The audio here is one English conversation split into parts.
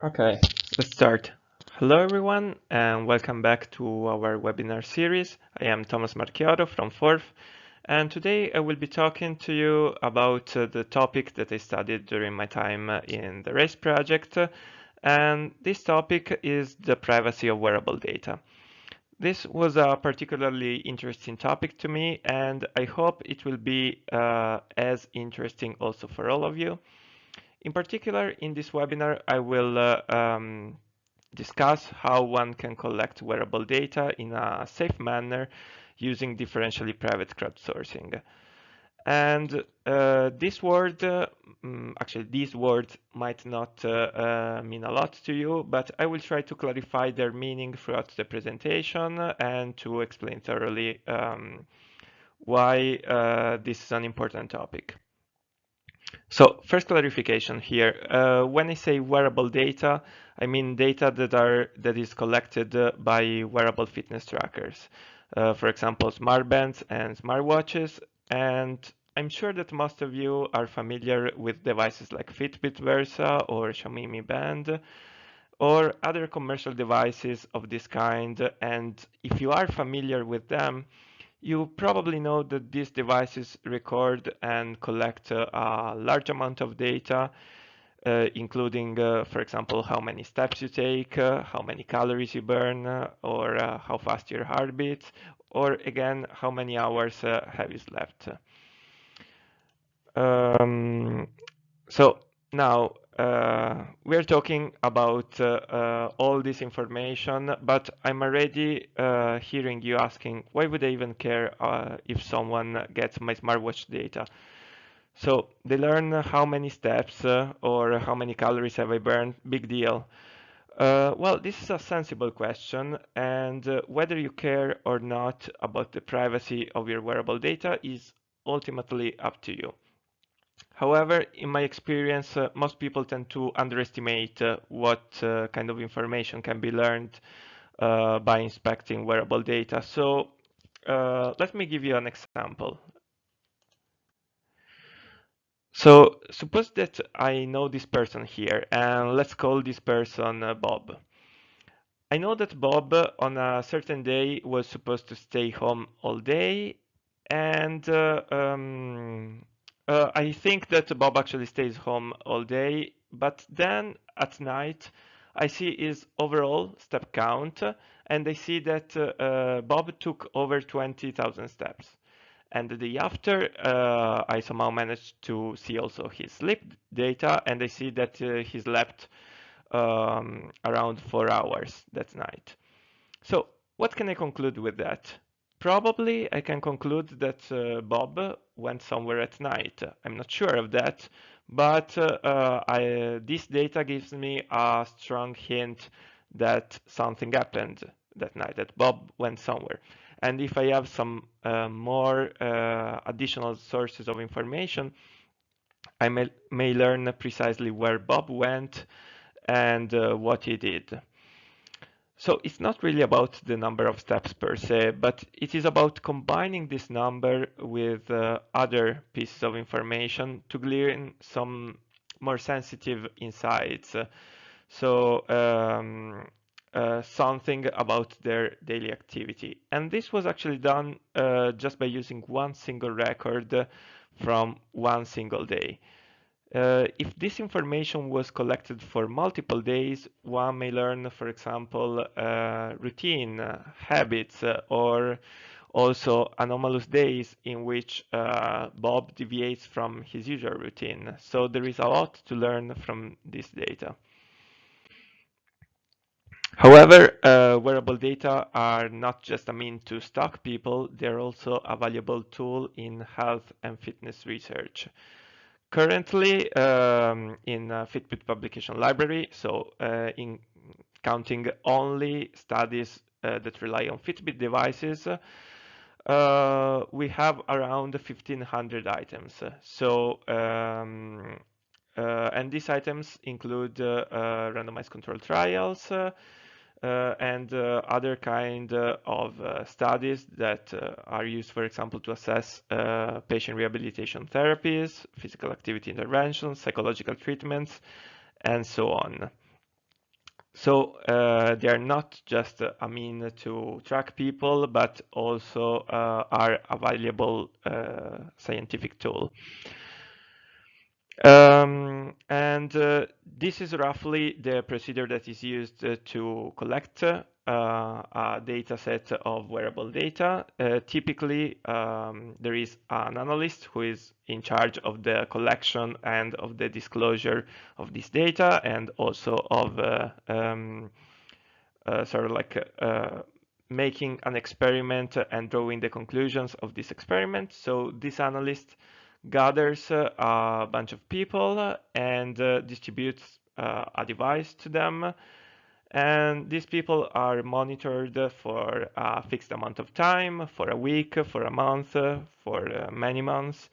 Okay, let's start. Hello everyone and welcome back to our webinar series. I am Thomas Marchioro from Forth, and today I will be talking to you about the topic that I studied during my time in the RAIS project, and this topic is the privacy of wearable data. This was a particularly interesting topic to me, and I hope it will be as interesting also for all of you. In particular, in this webinar, I will discuss how one can collect wearable data in a safe manner using differentially private crowdsourcing. And actually, these words might not mean a lot to you, but I will try to clarify their meaning throughout the presentation and to explain thoroughly why this is an important topic. So first clarification here. When I say wearable data, I mean data that is collected by wearable fitness trackers. For example, smartbands and smartwatches. And I'm sure that most of you are familiar with devices like Fitbit Versa or Xiaomi Mi Band or other commercial devices of this kind. And if you are familiar with them, you probably know that these devices record and collect a large amount of data, including, for example, how many steps you take, how many calories you burn, or how fast your heart beats, or again, how many hours have you slept. Um, so now we're talking about all this information, but I'm already hearing you asking, why would I even care if someone gets my smartwatch data? So they learn how many steps or how many calories have I burned, big deal. Well, this is a sensible question, and whether you care or not about the privacy of your wearable data is ultimately up to you. However, in my experience, most people tend to underestimate what kind of information can be learned by inspecting wearable data. So let me give you an example. So suppose that I know this person here, and let's call this person Bob. I know that Bob on a certain day was supposed to stay home all day, and I think that Bob actually stays home all day, but then at night I see his overall step count, and I see that Bob took over 20,000 steps. And the day after, I somehow managed to see also his sleep data, and I see that he slept around 4 hours that night. So what can I conclude with that? Probably I can conclude that Bob went somewhere at night. I'm not sure of that, but this data gives me a strong hint that something happened that night, that Bob went somewhere. And if I have some more additional sources of information, I may learn precisely where Bob went and what he did. So it's not really about the number of steps per se, but it is about combining this number with other pieces of information to glean some more sensitive insights. Something about their daily activity. And this was actually done just by using one single record from one single day. If this information was collected for multiple days, one may learn, for example, routine, habits, or also anomalous days in which Bob deviates from his usual routine. So there is a lot to learn from this data. However, wearable data are not just a mean to stalk people, they're also a valuable tool in health and fitness research. Currently, in Fitbit publication library, so in counting only studies that rely on Fitbit devices, we have around 1,500 items. And these items include randomized control trials and other kind of studies that are used, for example, to assess patient rehabilitation therapies, physical activity interventions, psychological treatments, and so on. So they are not just a mean to track people, but also are a valuable scientific tool. And this is roughly the procedure that is used to collect a data set of wearable data. Typically, there is an analyst who is in charge of the collection and of the disclosure of this data, and also of sort of like making an experiment and drawing the conclusions of this experiment. So this analyst gathers a bunch of people and distributes a device to them. And these people are monitored for a fixed amount of time, for a week, for a month, for many months.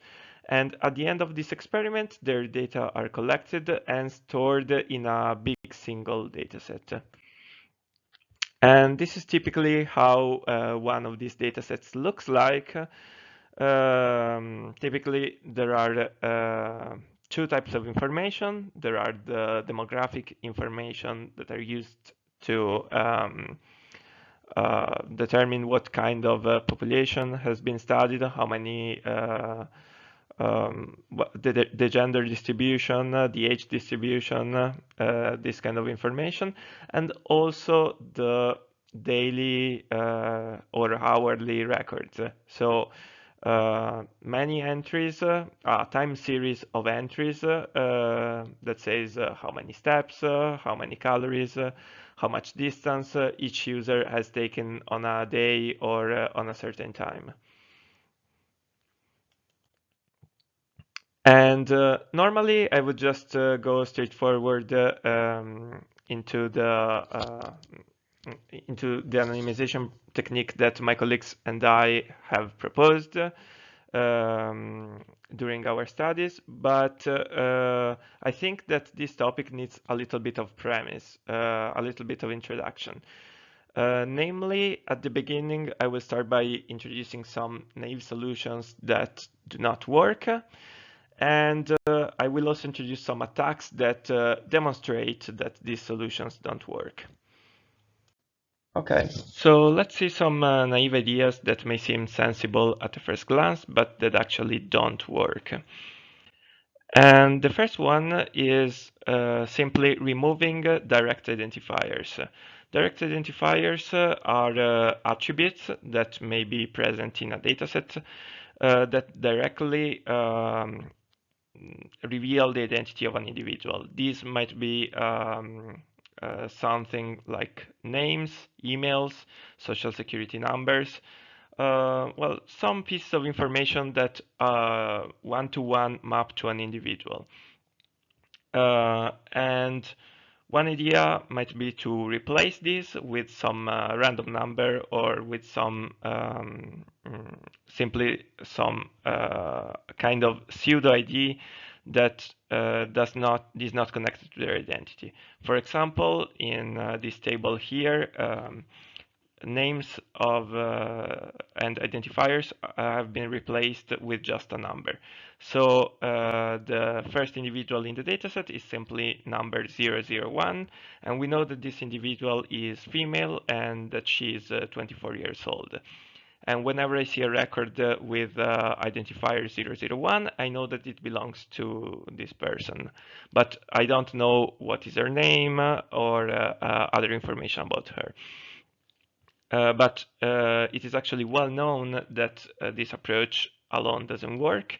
And at the end of this experiment, their data are collected and stored in a big single data set. And this is typically how one of these data sets looks like. Typically, there are two types of information. There are the demographic information that are used to determine what kind of population has been studied, how many the gender distribution, the age distribution, this kind of information, and also the daily or hourly records. So many entries, a time series of entries that says how many steps, how many calories, how much distance each user has taken on a day or on a certain time. And normally I would just go straightforward into the anonymization technique that my colleagues and I have proposed during our studies, but I think that this topic needs a little bit of premise, a little bit of introduction. Namely, at the beginning, I will start by introducing some naive solutions that do not work. And I will also introduce some attacks that demonstrate that these solutions don't work. Okay, so let's see some naive ideas that may seem sensible at the first glance, but that actually don't work. And the first one is simply removing direct identifiers. Direct identifiers are attributes that may be present in a dataset that directly reveal the identity of an individual. These might be something like names, emails, social security numbers, well, some pieces of information that one-to-one map to an individual. And one idea might be to replace this with some random number or with some simply some kind of pseudo ID that is not connected to their identity. For example, in this table here, names of and identifiers have been replaced with just a number. So the first individual in the dataset is simply number 001, and we know that this individual is female and that she is 24 years old. And whenever I see a record with identifier 001, I know that it belongs to this person. But I don't know what is her name or other information about her. But it is actually well known that this approach alone doesn't work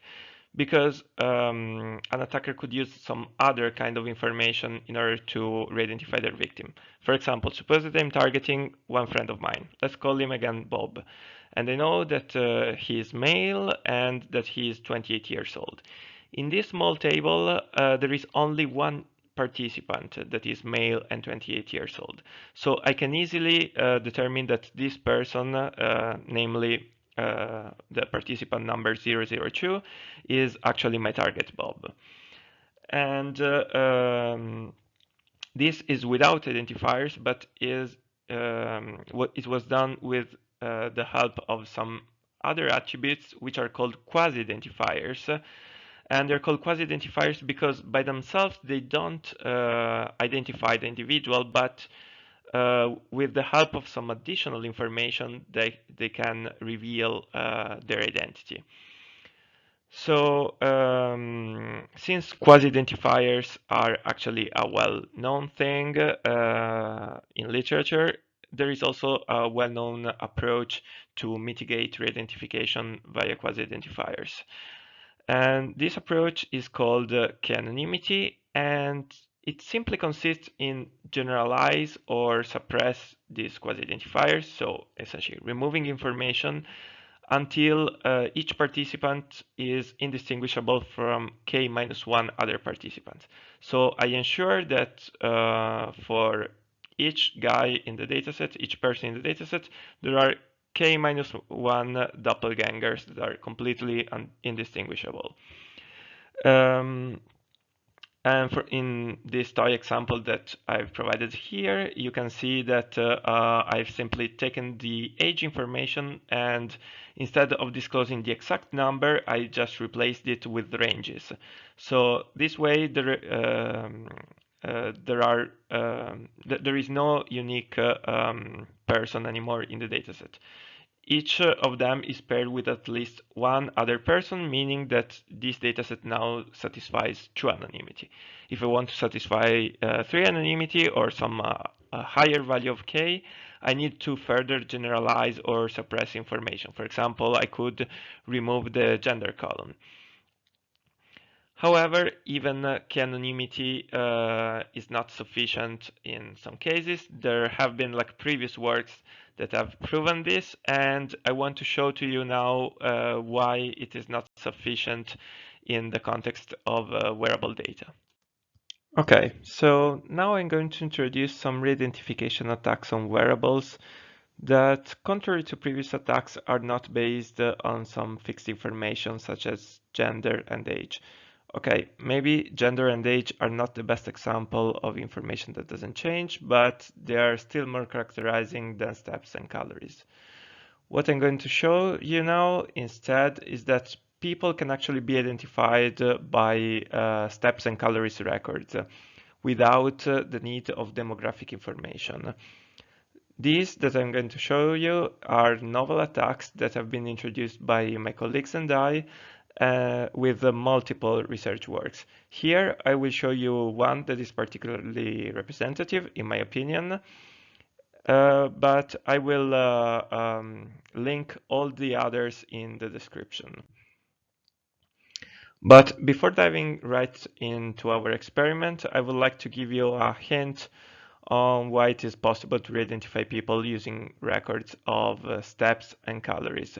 because an attacker could use some other kind of information in order to re-identify their victim. For example, suppose that I'm targeting one friend of mine. Let's call him again Bob. And I know that he is male and that he is 28 years old. In this small table, there is only one participant that is male and 28 years old. So I can easily determine that this person, namely the participant number 002, is actually my target Bob. And this is without identifiers, but is what it was done with the help of some other attributes which are called quasi-identifiers. And they're called quasi-identifiers because by themselves they don't identify the individual, but with the help of some additional information, they can reveal their identity. So since quasi-identifiers are actually a well-known thing in literature, there is also a well-known approach to mitigate re-identification via quasi-identifiers. And this approach is called k-anonymity, and it simply consists in generalize or suppress these quasi-identifiers, so essentially removing information until each participant is indistinguishable from k minus one other participant. So I ensure that for each guy in the dataset, each person in the dataset, there are k minus one doppelgangers that are completely indistinguishable. And in this toy example that I've provided here, you can see that I've simply taken the age information, and instead of disclosing the exact number, I just replaced it with ranges. So this way, there is no unique person anymore in the dataset. Each of them is paired with at least one other person, meaning that this dataset now satisfies true anonymity. If I want to satisfy 3 anonymity or some a higher value of k, I need to further generalize or suppress information. For example, I could remove the gender column. However, even k-anonymity is not sufficient in some cases. There have been previous works that have proven this, and I want to show to you now why it is not sufficient in the context of wearable data. Okay, so now I'm going to introduce some re-identification attacks on wearables that, contrary to previous attacks, are not based on some fixed information such as gender and age. Okay, maybe gender and age are not the best example of information that doesn't change, but they are still more characterizing than steps and calories. What I'm going to show you now instead is that people can actually be identified by steps and calories records without the need of demographic information. These that I'm going to show you are novel attacks that have been introduced by my colleagues and I with multiple research works. Here I will show you one that is particularly representative, in my opinion, but I will link all the others in the description. But before diving right into our experiment, I would like to give you a hint on why it is possible to re-identify people using records of steps and calories.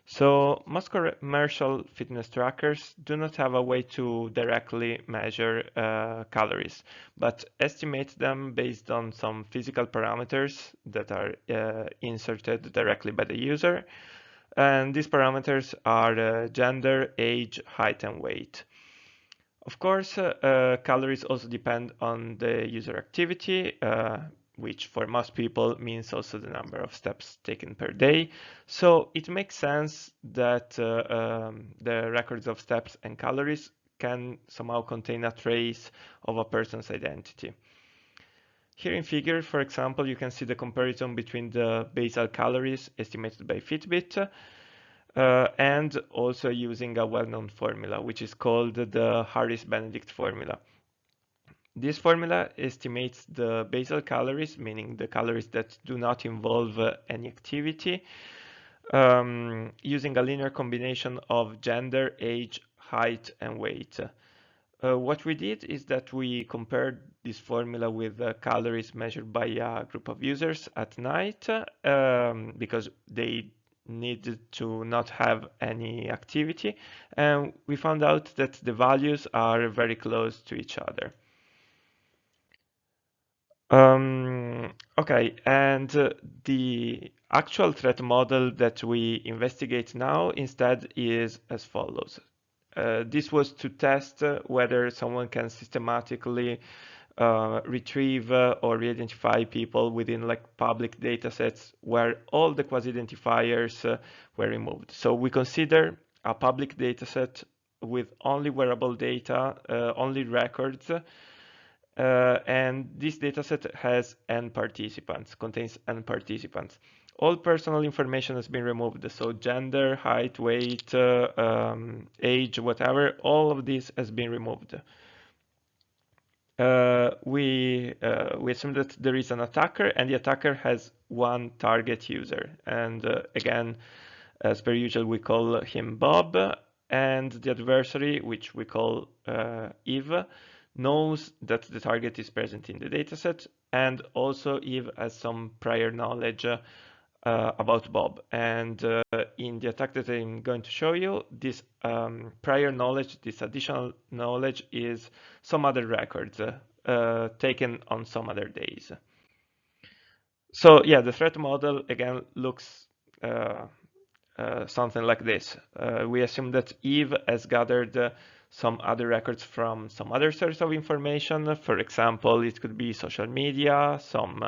So most commercial fitness trackers do not have a way to directly measure calories, but estimate them based on some physical parameters that are inserted directly by the user. And these parameters are gender, age, height, and weight. Of course, calories also depend on the user activity, which for most people means also the number of steps taken per day. So it makes sense that the records of steps and calories can somehow contain a trace of a person's identity. Here in figure, for example, you can see the comparison between the basal calories estimated by Fitbit and also using a well-known formula, which is called the Harris-Benedict formula. This formula estimates the basal calories, meaning the calories that do not involve any activity, using a linear combination of gender, age, height, and weight. What we did is that we compared this formula with calories measured by a group of users at night because they needed to not have any activity, and we found out that the values are very close to each other. Okay, and the actual threat model that we investigate now instead is as follows. This was to test whether someone can systematically retrieve or re-identify people within public datasets where all the quasi-identifiers were removed. So we consider a public dataset with only wearable data, only records, and this dataset has n participants, contains n participants. All personal information has been removed, so gender, height, weight, age, whatever, all of this has been removed. We assume that there is an attacker, and the attacker has one target user. And again, as per usual, we call him Bob, and the adversary, which we call Eve, knows that the target is present in the dataset, and also Eve has some prior knowledge about Bob. And in the attack that I'm going to show you, this prior knowledge, this additional knowledge is some other records taken on some other days. So yeah, the threat model again looks something like this. We assume that Eve has gathered some other records from some other source of information. For example, it could be social media, some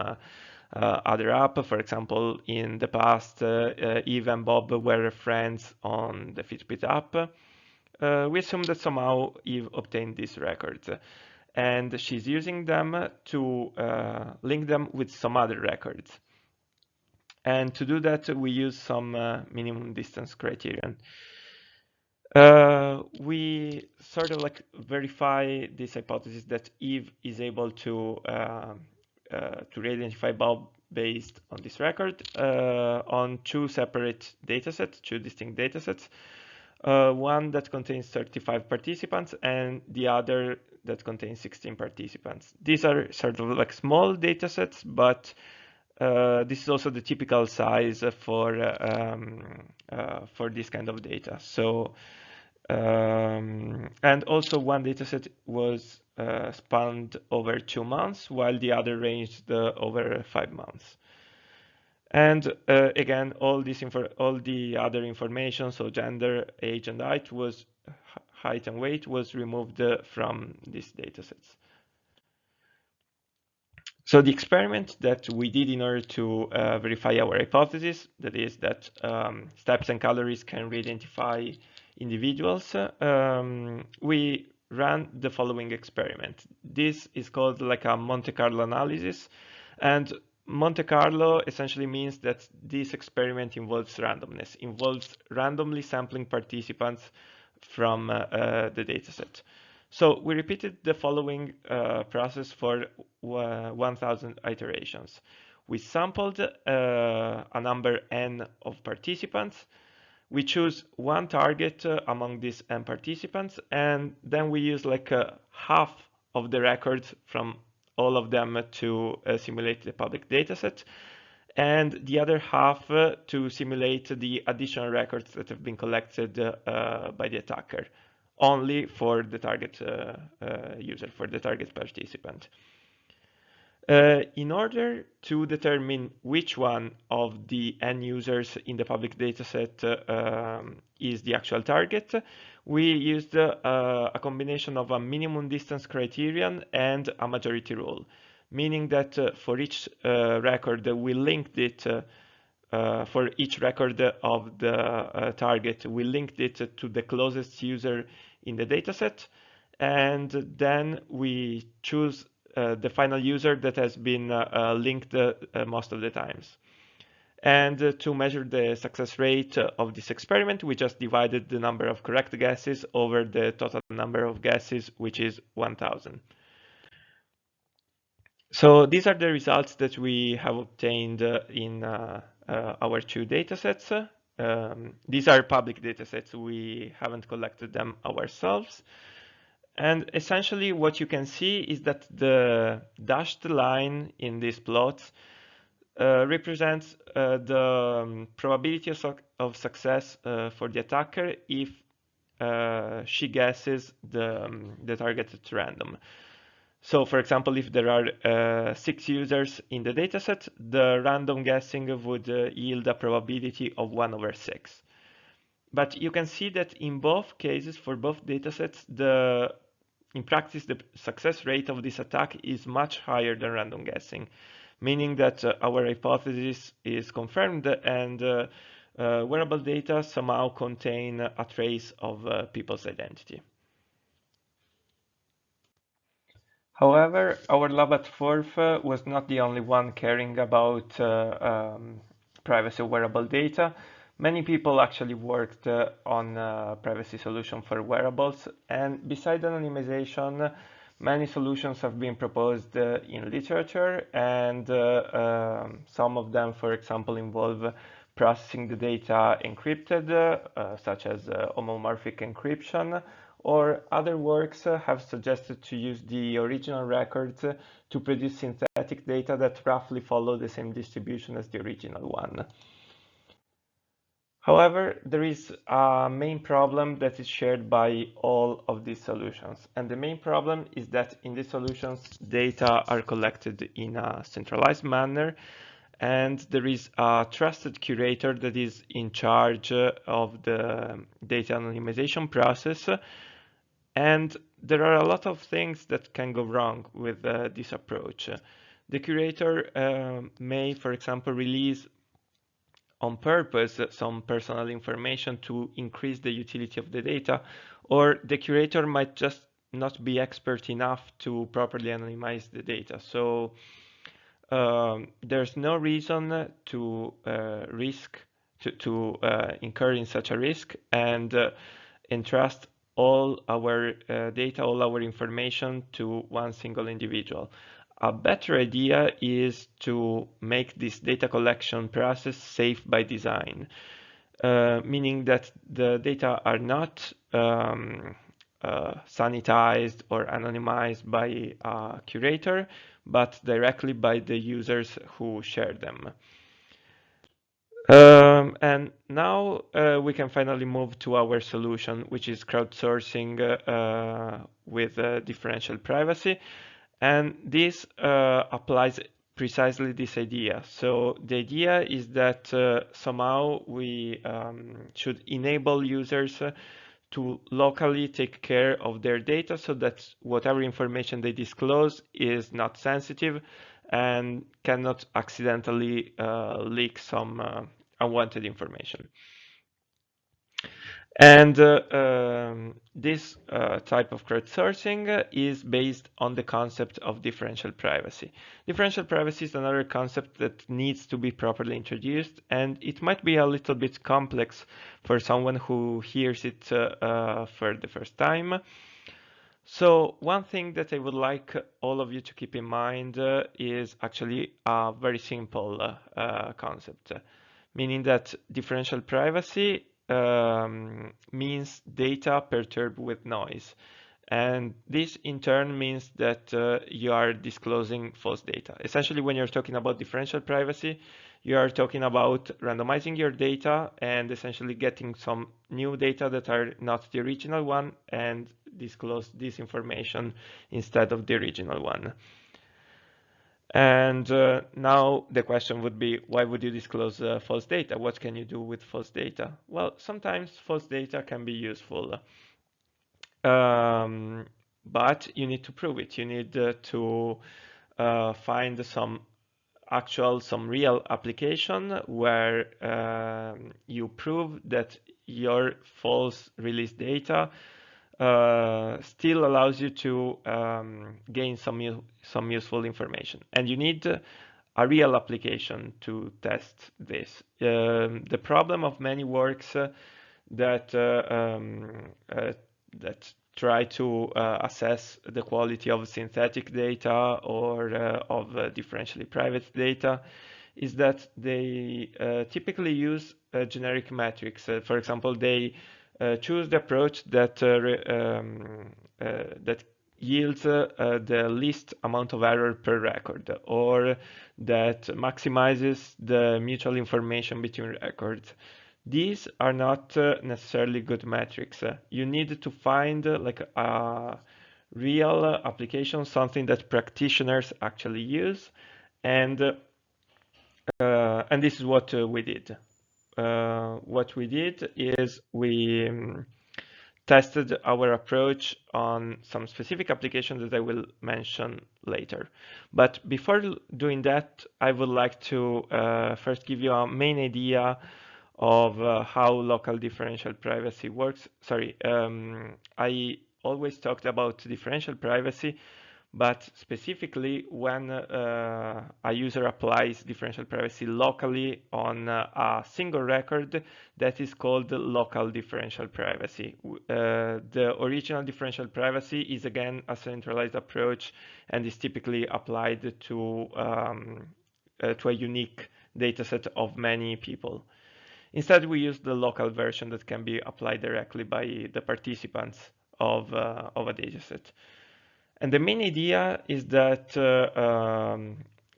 other app. For example, in the past, Eve and Bob were friends on the Fitbit app. We assume that somehow Eve obtained these records, and she's using them to link them with some other records. And to do that, we use some minimum distance criterion. We sort of like verify this hypothesis that Eve is able to re-identify Bob based on this record on two separate datasets, two distinct datasets. One that contains 35 participants and the other that contains 16 participants. These are sort of like small datasets, but this is also the typical size for this kind of data. So, and also one dataset was spanned over 2 months, while the other ranged over 5 months. And again, all the other information, so gender, age, and height and weight, was removed from these datasets. So the experiment that we did in order to verify our hypothesis, that is that steps and calories can re-identify individuals, we ran the following experiment. This is called like a Monte Carlo analysis, and Monte Carlo essentially means that this experiment involves randomness, involves randomly sampling participants from the dataset. So we repeated the following process for 1,000 iterations. We sampled a number n of participants. We choose one target among these n participants, and then we use like half of the records from all of them to simulate the public dataset, and the other half to simulate the additional records that have been collected by the attacker, only for the target user, for the target participant. In order to determine which one of the n users in the public dataset is the actual target, we used a combination of a minimum distance criterion and a majority rule, meaning that for each record we linked it for each record of the target, we linked it to the closest user in the dataset, and then we choose the final user that has been linked most of the times. And to measure the success rate of this experiment, we just divided the number of correct guesses over the total number of guesses, which is 1,000. So these are the results that we have obtained in our two datasets. These are public datasets. We haven't collected them ourselves. And essentially what you can see is that the dashed line in these plots represents the probability of success for the attacker if she guesses the target at random. So for example, if there are 6 users in the dataset, the random guessing would yield a probability of 1/6. But you can see that in both cases, for both datasets, in practice, the success rate of this attack is much higher than random guessing, meaning that our hypothesis is confirmed, and wearable data somehow contain a trace of people's identity. However, our lab at Forth was not the only one caring about privacy of wearable data. Many people actually worked on a privacy solution for wearables, and beside anonymization, many solutions have been proposed in literature, and some of them, for example, involve processing the data encrypted, such as homomorphic encryption, or other works have suggested to use the original records to produce synthetic data that roughly follow the same distribution as the original one. However, there is a main problem that is shared by all of these solutions. And the main problem is that in these solutions, data are collected in a centralized manner, and there is a trusted curator that is in charge of the data anonymization process. And there are a lot of things that can go wrong with this approach. The curator may, for example, release on purpose some personal information to increase the utility of the data, or the curator might just not be expert enough to properly anonymize the data. So there's no reason to risk to incur in such a risk and entrust all our data, all our information to one single individual. A better idea is to make this data collection process safe by design, meaning that the data are not sanitized or anonymized by a curator, but directly by the users who share them. And now we can finally move to our solution, which is crowdsourcing with differential privacy. And this applies precisely this idea. So the idea is that somehow we should enable users to locally take care of their data so that whatever information they disclose is not sensitive and cannot accidentally leak some unwanted information. And this type of crowdsourcing is based on the concept of differential privacy. Differential privacy is another concept that needs to be properly introduced, and it might be a little bit complex for someone who hears it for the first time. So one thing that I would like all of you to keep in mind is actually a very simple concept, meaning that differential privacy means data perturbed with noise. And this in turn means that you are disclosing false data. Essentially, when you're talking about differential privacy, you are talking about randomizing your data and essentially getting some new data that are not the original one and disclose this information instead of the original one. And now the question would be, why would you disclose false data? What can you do with false data? Well, sometimes false data can be useful, but you need to prove it. You need to find some real application where you prove that your false release data still allows you to gain some useful information, and you need a real application to test this. The problem of many works that try to assess the quality of synthetic data or of differentially private data is that they typically use generic metrics. For example, they choose the approach that yields the least amount of error per record, or that maximizes the mutual information between records. These are not necessarily good metrics. You need to find like a real application, something that practitioners actually use, and this is what we did. What we did is we tested our approach on some specific applications that I will mention later. But before doing that, I would like to first give you a main idea of how local differential privacy works. Sorry, I always talked about differential privacy, but specifically when a user applies differential privacy locally on a single record, that is called local differential privacy. The original differential privacy is again a centralized approach and is typically applied to a unique dataset of many people. Instead, we use the local version that can be applied directly by the participants of a dataset. And the main idea is that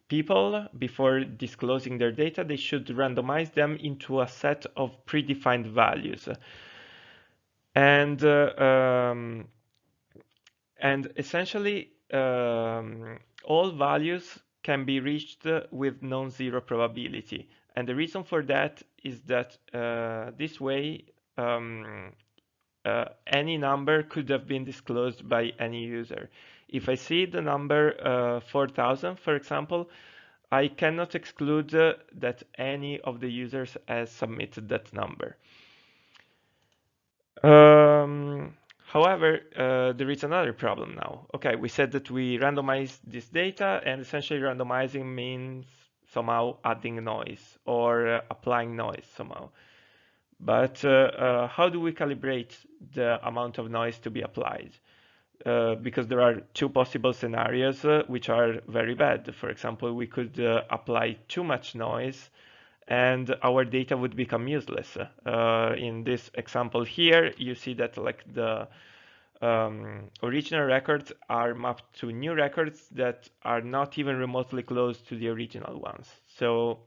people, before disclosing their data, they should randomize them into a set of predefined values. And essentially, all values can be reached with non-zero probability. And the reason for that is that this way, any number could have been disclosed by any user. If I see the number 4000, for example, I cannot exclude that any of the users has submitted that number. However, there is another problem now. Okay, we said that we randomize this data, and essentially randomizing means somehow adding noise or applying noise somehow. But how do we calibrate the amount of noise to be applied? Because there are two possible scenarios which are very bad. For example, we could apply too much noise and our data would become useless. In this example here, you see that like the original records are mapped to new records that are not even remotely close to the original ones. So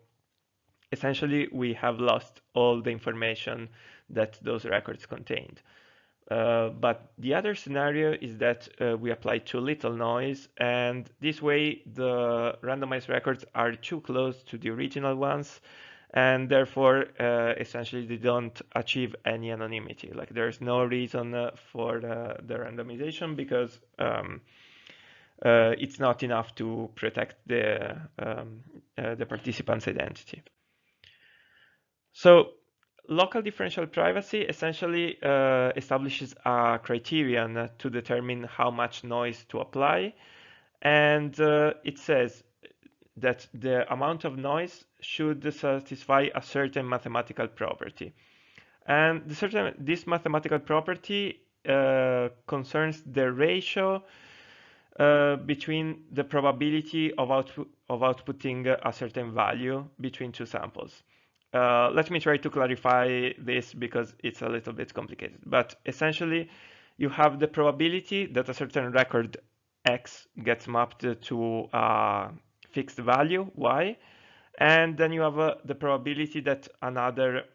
essentially, we have lost all the information that those records contained. But the other scenario is that we apply too little noise, and this way the randomized records are too close to the original ones, and therefore essentially they don't achieve any anonymity. Like there's no reason for the randomization because it's not enough to protect the participant's identity. So local differential privacy essentially establishes a criterion to determine how much noise to apply, and it says that the amount of noise should satisfy a certain mathematical property. And this mathematical property concerns the ratio between the probability of outputting a certain value between two samples. Let me try to clarify this because it's a little bit complicated. But essentially, you have the probability that a certain record X gets mapped to a fixed value, Y, and then you have the probability that another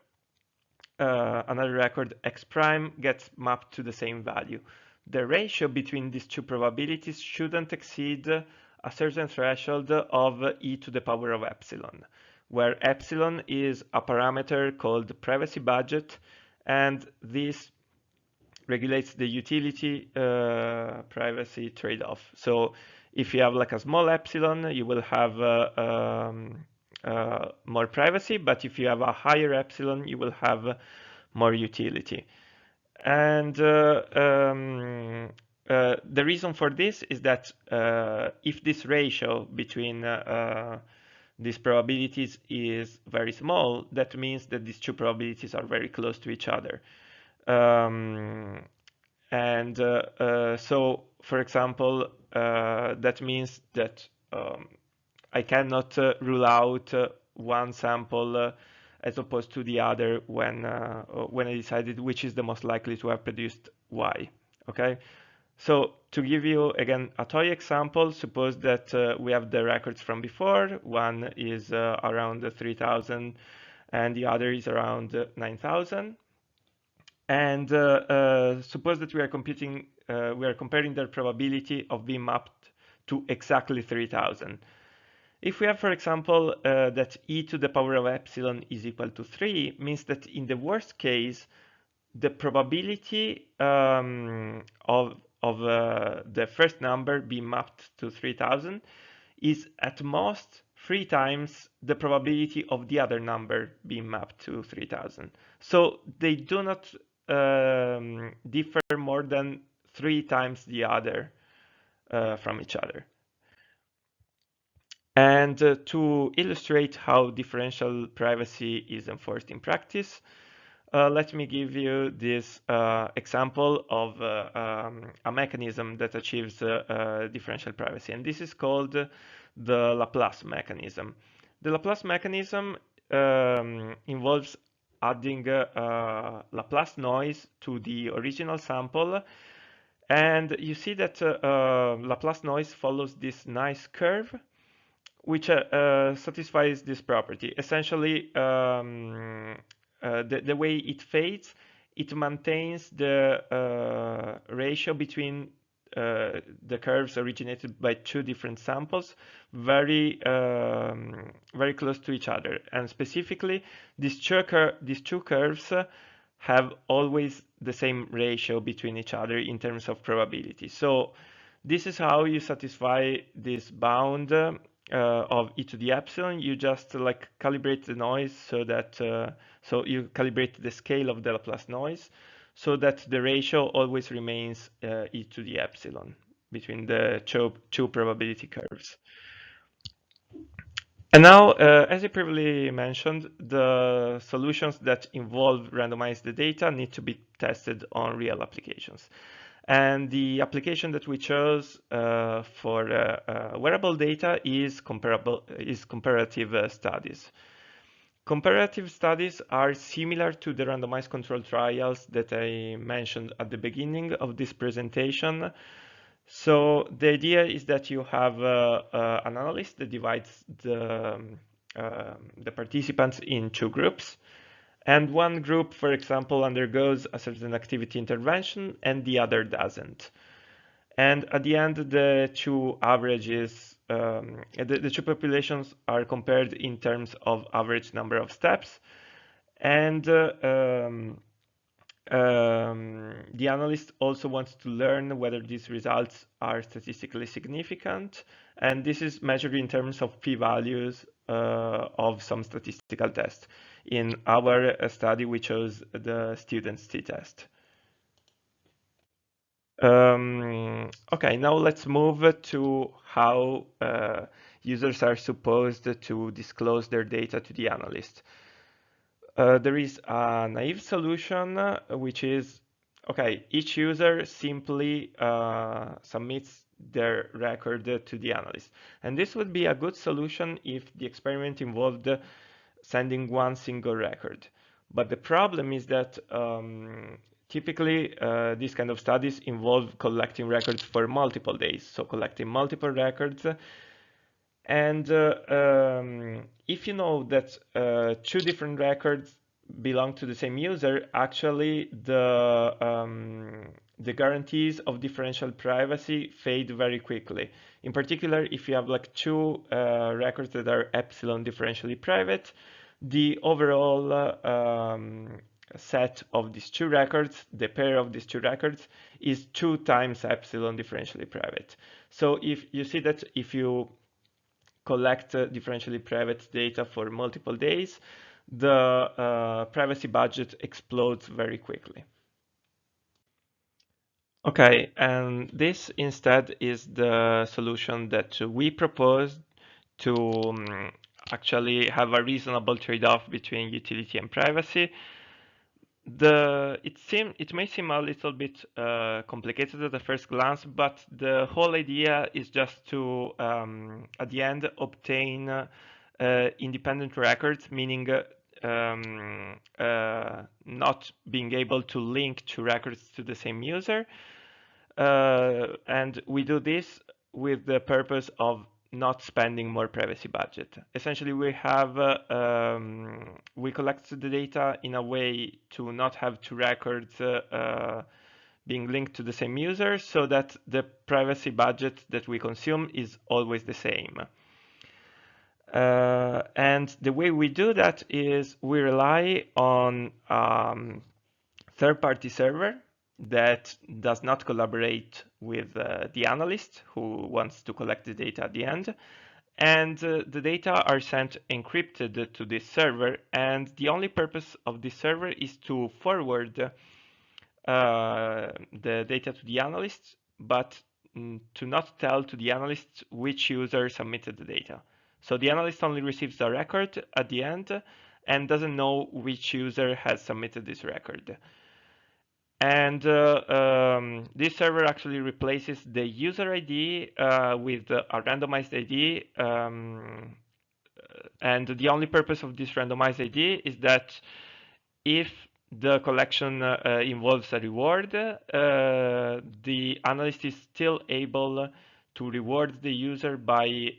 record X prime gets mapped to the same value. The ratio between these two probabilities shouldn't exceed a certain threshold of e to the power of epsilon, where epsilon is a parameter called privacy budget, and this regulates the utility privacy trade-off. So if you have like a small epsilon, you will have more privacy, but if you have a higher epsilon, you will have more utility. And the reason for this is that if this ratio between these probabilities is very small, that means that these two probabilities are very close to each other. So, for example, that means that I cannot rule out one sample as opposed to the other when I decided which is the most likely to have produced Y. Okay, so to give you again a toy example, suppose that we have the records from before. One is around 3,000 and the other is around 9,000. And suppose that we are comparing their probability of being mapped to exactly 3,000. If we have, for example, that e to the power of epsilon is equal to 3, means that in the worst case, the probability of the first number being mapped to 3,000 is at most 3 times the probability of the other number being mapped to 3000. So they do not differ more than 3 times the other from each other. And to illustrate how differential privacy is enforced in practice, let me give you this example of a mechanism that achieves differential privacy, and this is called the Laplace mechanism. The Laplace mechanism involves adding Laplace noise to the original sample, and you see that Laplace noise follows this nice curve which satisfies this property. Essentially, the way it fades, it maintains the ratio between the curves originated by two different samples very close to each other. And specifically, these two curves have always the same ratio between each other in terms of probability. So this is how you satisfy this bound of e to the epsilon. You just like calibrate the noise so that so you calibrate the scale of the Laplace noise so that the ratio always remains e to the epsilon between the two probability curves. And now, as I previously mentioned, the solutions that involve randomized the data need to be tested on real applications. And the application that we chose for wearable data is comparative studies. Comparative studies are similar to the randomized control trials that I mentioned at the beginning of this presentation. So the idea is that you have an analyst that divides the participants in two groups. And one group, for example, undergoes a certain activity intervention and the other doesn't. And at the end, the two averages, the two populations are compared in terms of average number of steps. And the analyst also wants to learn whether these results are statistically significant, and this is measured in terms of p-values of some statistical test. In our study, we chose the student's t-test. Okay, now let's move to how users are supposed to disclose their data to the analyst. There is a naive solution, which is, okay, each user simply submits their record to the analyst. And this would be a good solution if the experiment involved sending one single record. But the problem is that typically these kind of studies involve collecting records for multiple days. So collecting multiple records. And if you know that two different records belong to the same user, actually the guarantees of differential privacy fade very quickly. In particular, if you have like two records that are epsilon differentially private, the overall set of these two records, the pair of these two records, is 2 times epsilon differentially private. So if you see that if you collect differentially private data for multiple days, the privacy budget explodes very quickly. Okay, and this instead is the solution that we proposed to actually have a reasonable trade-off between utility and privacy. It may seem a little bit complicated at the first glance, but the whole idea is just to at the end obtain independent records, meaning not being able to link two records to the same user. And we do this with the purpose of not spending more privacy budget. Essentially, we collect the data in a way to not have two records being linked to the same user, so that the privacy budget that we consume is always the same. And the way we do that is we rely on third-party server that does not collaborate with the analyst who wants to collect the data at the end. And the data are sent encrypted to this server, and the only purpose of this server is to forward the data to the analysts, but to not tell to the analysts which user submitted the data. So the analyst only receives the record at the end and doesn't know which user has submitted this record. And this server actually replaces the user ID with a randomized ID. And the only purpose of this randomized ID is that if the collection involves a reward, the analyst is still able to reward the user by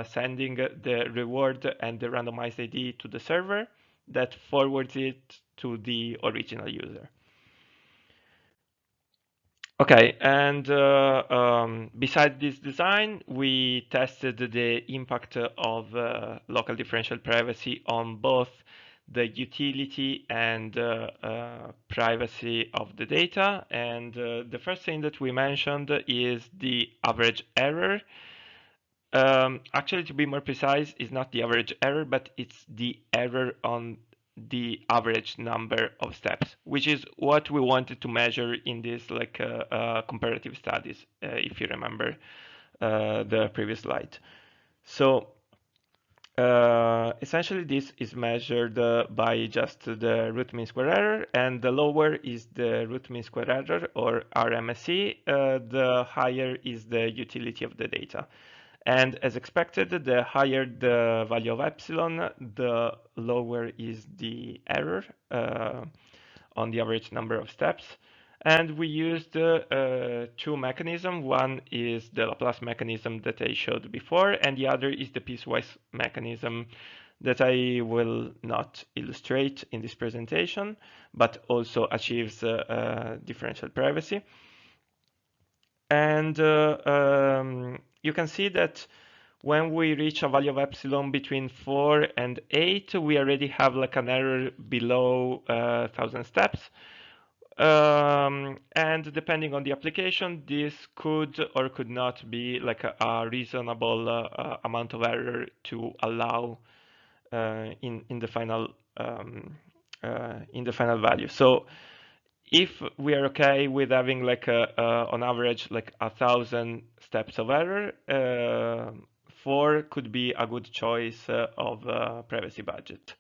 sending the reward and the randomized ID to the server that forwards it to the original user. Okay, and beside this design, we tested the impact of local differential privacy on both the utility and privacy of the data. And the first thing that we mentioned is the average error. Actually, to be more precise, it's not the average error, but it's the error on the average number of steps, which is what we wanted to measure in this comparative studies, if you remember the previous slide. So essentially this is measured by just the root mean square error, and the lower is the root mean square error, or RMSE, the higher is the utility of the data. And as expected, the higher the value of epsilon, the lower is the error on the average number of steps. And we used two mechanisms. One is the Laplace mechanism that I showed before, and the other is the piecewise mechanism that I will not illustrate in this presentation, but also achieves differential privacy. And you can see that when we reach a value of epsilon between 4 and 8, we already have like an error below 1,000 steps. And depending on the application, this could or could not be like a reasonable amount of error to allow in the final value. So if we are okay with having like on average like 1,000 steps of error, 4 could be a good choice of privacy budget.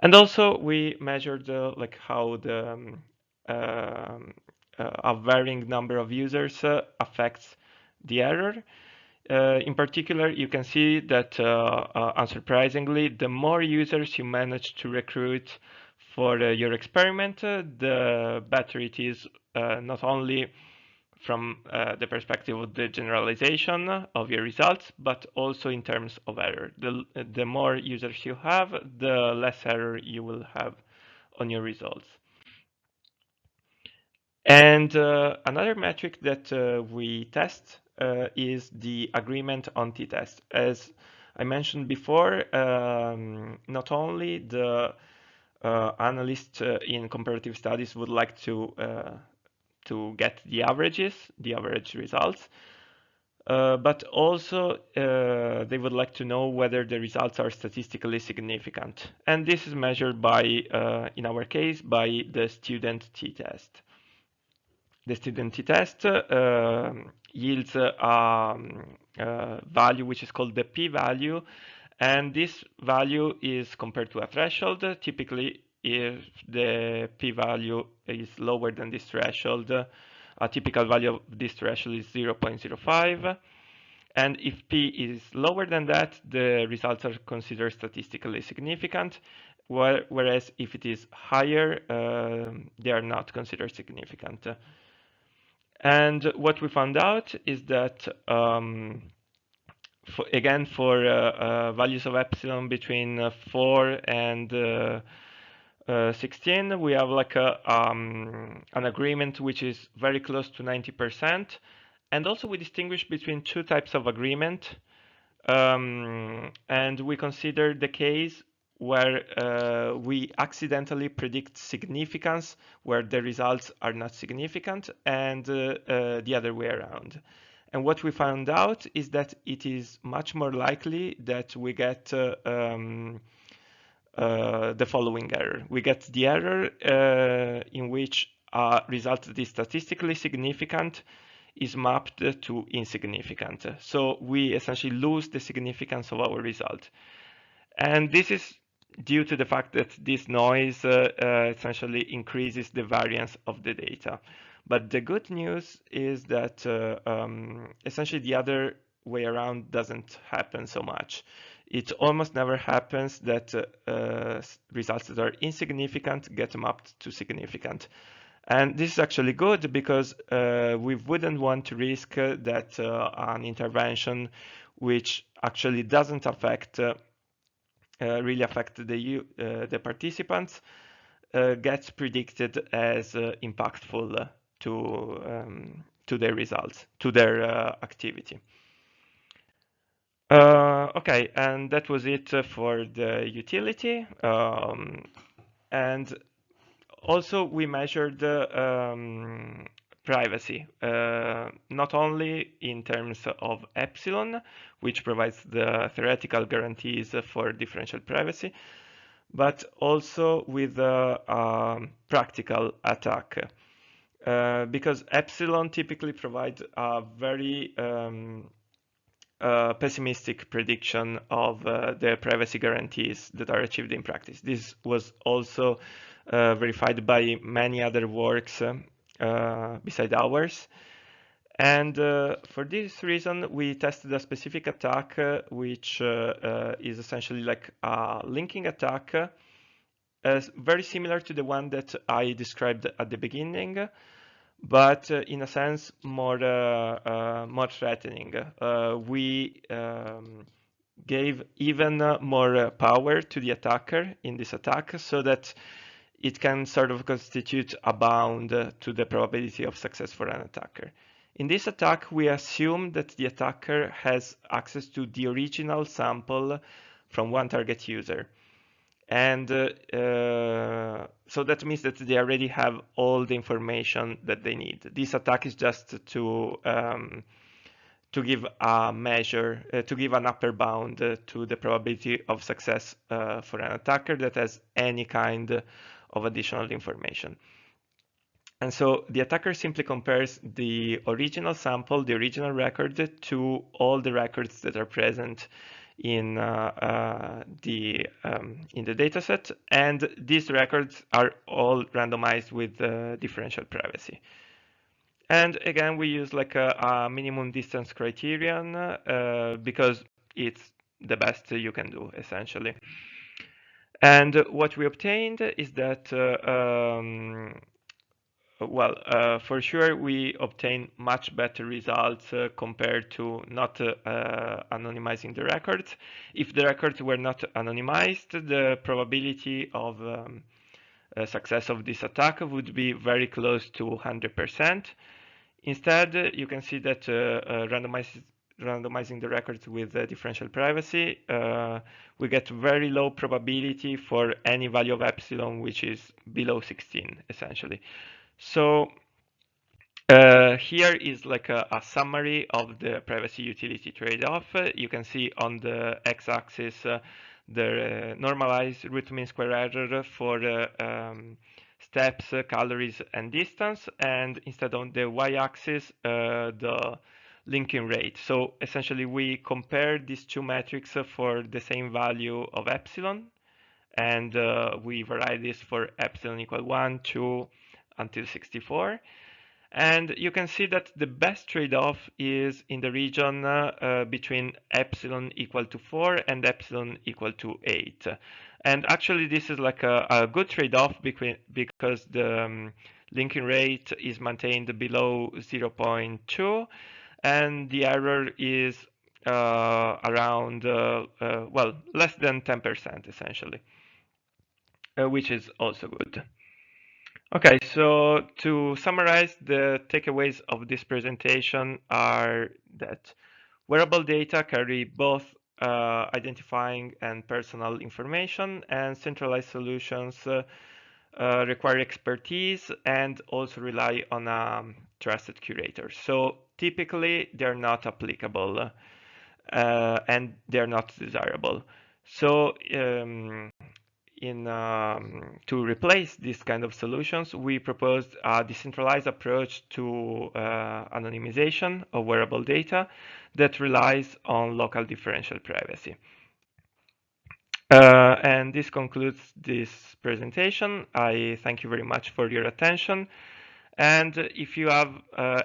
And also we measured like how the a varying number of users affects the error. In particular, you can see that unsurprisingly, the more users you manage to recruit for your experiment, the better it is, not only from the perspective of the generalization of your results, but also in terms of error. The more users you have, the less error you will have on your results. And another metric that we test is the agreement on t-test. As I mentioned before, not only the analysts in comparative studies would like to get the averages, the average results, but also they would like to know whether the results are statistically significant. And this is measured by, in our case, by the student t-test. The student t-test yields a value which is called the p-value, and this value is compared to a threshold. Typically, if the p-value is lower than this threshold, a typical value of this threshold is 0.05. And if p is lower than that, the results are considered statistically significant, whereas if it is higher, they are not considered significant. And what we found out is that, for values of epsilon between 4 and 16, we have like an agreement which is very close to 90%. And also we distinguish between two types of agreement. And we consider the case where we accidentally predict significance where the results are not significant, and the other way around. And what we found out is that it is much more likely that we get the following error. We get the error in which a result that is statistically significant is mapped to insignificant. So we essentially lose the significance of our result. And this is due to the fact that this noise essentially increases the variance of the data. But the good news is that essentially the other way around doesn't happen so much. It almost never happens that results that are insignificant get mapped to significant. And this is actually good because we wouldn't want to risk that an intervention which actually doesn't affect really affect the participants gets predicted as impactful to their results, to their activity. Okay, and that was it for the utility. And also we measured privacy, not only in terms of epsilon, which provides the theoretical guarantees for differential privacy, but also with a practical attack. Because epsilon typically provides a very pessimistic prediction of the privacy guarantees that are achieved in practice. This was also verified by many other works beside ours. And for this reason, we tested a specific attack, which is essentially like a linking attack, very similar to the one that I described at the beginning, but in a sense more threatening. We gave even more power to the attacker in this attack so that it can sort of constitute a bound to the probability of success for an attacker. In this attack, we assume that the attacker has access to the original sample from one target user. And so that means that they already have all the information that they need. This attack is just to give a measure, to give an upper bound to the probability of success for an attacker that has any kind of additional information. And so the attacker simply compares the original sample, the original record, to all the records that are present in the dataset, and these records are all randomized with differential privacy. And again, we use like a minimum distance criterion because it's the best you can do essentially. And what we obtained is that for sure, we obtain much better results compared to not anonymizing the records. If the records were not anonymized, the probability of success of this attack would be very close to 100%. Instead, you can see that randomizing the records with differential privacy, we get very low probability for any value of epsilon, which is below 16, essentially. So here is like a summary of the privacy utility trade-off. You can see on the x-axis the normalized root mean square error for steps, calories, and distance, and instead on the y-axis the linking rate. So essentially we compare these two metrics for the same value of epsilon, and we vary this for epsilon equal 1, 2, until 64. And you can see that the best trade-off is in the region between epsilon equal to 4 and epsilon equal to 8. And actually this is like a good trade-off because the linking rate is maintained below 0.2 and the error is around, well, less than 10% essentially, which is also good. Okay, so to summarize, the takeaways of this presentation are that wearable data carry both identifying and personal information, and centralized solutions require expertise and also rely on a trusted curator. So typically they're not applicable and they're not desirable. So to replace these kind of solutions, we proposed a decentralized approach to anonymization of wearable data that relies on local differential privacy. And this concludes this presentation. I thank you very much for your attention. And if you have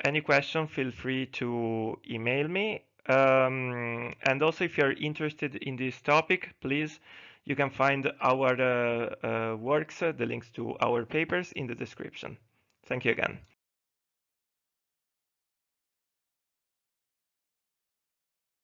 any question, feel free to email me. And also, if you're interested in this topic, please, you can find our works, the links to our papers in the description. Thank you again.